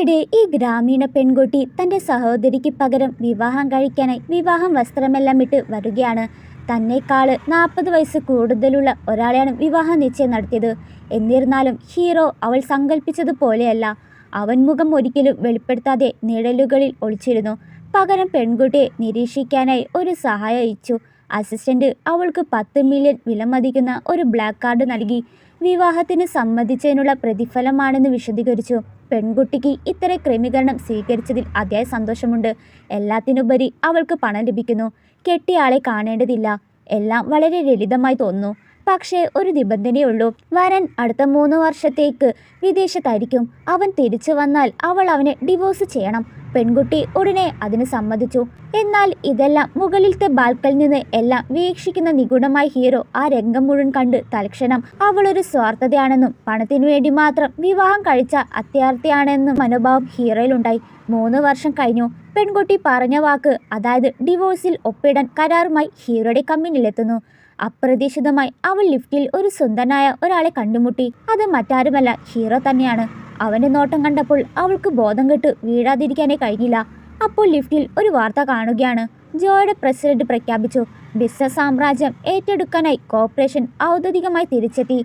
ഇവിടെ ഈ ഗ്രാമീണ പെൺകുട്ടി തൻ്റെ സഹോദരിക്ക് പകരം വിവാഹം കഴിക്കാനായി വിവാഹം വസ്ത്രമെല്ലാം ഇട്ട് വരികയാണ്. തന്നെക്കാൾ 40 വയസ്സ് കൂടുതലുള്ള ഒരാളെയാണ് വിവാഹ നിശ്ചയം നടത്തിയത്. എന്നിരുന്നാലും ഹീറോ അവൾ സങ്കല്പിച്ചതുപോലെയല്ല. അവൻ മുഖം ഒരിക്കലും വെളിപ്പെടുത്താതെ നിഴലുകളിൽ ഒളിച്ചിരുന്നു. പകരം പെൺകുട്ടിയെ നിരീക്ഷിക്കാനായി ഒരു സഹായം അയച്ചു. അസിസ്റ്റന്റ് അവൾക്ക് 10 മില്യൺ വിലമതിക്കുന്ന ഒരു ബ്ലാക്ക് കാർഡ് നൽകി. വിവാഹത്തിന് സമ്മതിച്ചതിനുള്ള പ്രതിഫലമാണെന്ന് വിശദീകരിച്ചു. പെൺകുട്ടിക്ക് ഇത്തരം ക്രമീകരണം സ്വീകരിച്ചതിൽ അതിയായ സന്തോഷമുണ്ട്. എല്ലാത്തിനുപരി അവൾക്ക് പണം ലഭിക്കുന്നു. കെട്ടിയാളെ കാണേണ്ടതില്ല. എല്ലാം വളരെ ലളിതമായി തോന്നുന്നു. പക്ഷേ ഒരു നിബന്ധനയുള്ളൂ. വരൻ അടുത്ത 3 വർഷത്തേക്ക് വിദേശത്തായിരിക്കും. അവൻ തിരിച്ചു വന്നാൽ അവൾ അവനെ ഡിവോഴ്സ് ചെയ്യണം. പെൺകുട്ടി ഉടനെ അതിന് സമ്മതിച്ചു. എന്നാൽ ഇതെല്ലാം മുകളിലത്തെ ബാൽക്കണിൽ നിന്ന് എല്ലാം വീക്ഷിക്കുന്ന നിഗൂഢമായ ഹീറോ ആ രംഗം മുഴുവൻ കണ്ട് തൽക്ഷണം അവളൊരു സ്വാർത്ഥതയാണെന്നും പണത്തിനു വേണ്ടി മാത്രം വിവാഹം കഴിച്ച അത്യാർത്ഥിയാണെന്നും മനോഭാവം ഹീറോയിലുണ്ടായി. 3 വർഷം കഴിഞ്ഞു. പെൺകുട്ടി പറഞ്ഞ വാക്ക്, അതായത് ഡിവോഴ്സിൽ ഒപ്പിടാൻ കരാറുമായി ഹീറോയുടെ കമ്പനിയിലെത്തുന്നു. അപ്രതീക്ഷിതമായി അവൾ ലിഫ്റ്റിൽ ഒരു സുന്ദരനായ ഒരാളെ കണ്ടുമുട്ടി. അത് മറ്റാരുമല്ല, ഹീറോ തന്നെയാണ്. അവൻ്റെ നോട്ടം കണ്ടപ്പോൾ അവൾക്ക് ബോധം കെട്ട് വീഴാതിരിക്കാനേ കഴിഞ്ഞില്ല. അപ്പോൾ ലിഫ്റ്റിൽ ഒരു വാർത്ത കാണുകയാണ്. ജോയുടെ പ്രസിഡന്റ് പ്രഖ്യാപിച്ചു. ബിസിനസ് സാമ്രാജ്യം ഏറ്റെടുക്കാനായി കോർപ്പറേഷൻ ഔദ്യോഗികമായി തിരിച്ചെത്തി.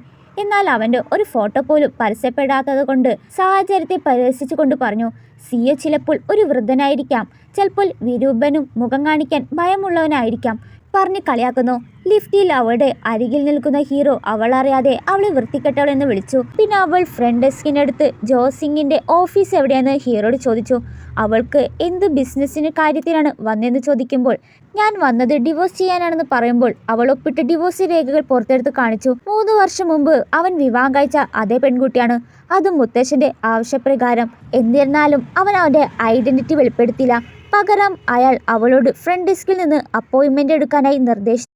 എന്നാൽ അവൻ്റെ ഒരു ഫോട്ടോ പോലും പരസ്യപ്പെടാത്തത് കൊണ്ട് സാഹചര്യത്തെ പരിഹസിച്ചുകൊണ്ട് പറഞ്ഞു, സിയെ ചിലപ്പോൾ ഒരു വൃദ്ധനായിരിക്കാം, ചിലപ്പോൾ വിരൂപനും മുഖം കാണിക്കാൻ ഭയമുള്ളവനായിരിക്കാം പറഞ്ഞ് കളിയാക്കുന്നു. ലിഫ്റ്റിൽ അവളുടെ അരികിൽ നിൽക്കുന്ന ഹീറോ അവളറിയാതെ അവളെ വൃത്തികെട്ടവൾ എന്ന് വിളിച്ചു. പിന്നെ അവൾ ഫ്രണ്ട് ഡെസ്കിനടുത്ത് ജോസിങ്ങിൻ്റെ ഓഫീസ് എവിടെയെന്ന് ഹീറോയോട് ചോദിച്ചു. അവൾക്ക് എന്ത് ബിസിനസ്സിന് കാര്യത്തിലാണ് വന്നതെന്ന് ചോദിക്കുമ്പോൾ ഞാൻ വന്നത് ഡിവോഴ്സ് ചെയ്യാനാണെന്ന് പറയുമ്പോൾ അവൾ ഒപ്പിട്ട ഡിവോഴ്സ് രേഖകൾ പുറത്തെടുത്ത് കാണിച്ചു. 3 വർഷം മുമ്പ് അവൻ വിവാഹം കഴിച്ച അതേ പെൺകുട്ടിയാണ്. അതും മുത്തശ്ശൻ്റെ ആവശ്യപ്രകാരം. എന്നിരുന്നാലും അവൻ അവൻ്റെ ഐഡന്റിറ്റി വെളിപ്പെടുത്തില്ല. പകരം അയാൾ അവളോട് ഫ്രണ്ട് ഡെസ്കിൽ നിന്ന് അപ്പോയിൻമെൻ്റ് എടുക്കാനായി നിർദ്ദേശിച്ചു.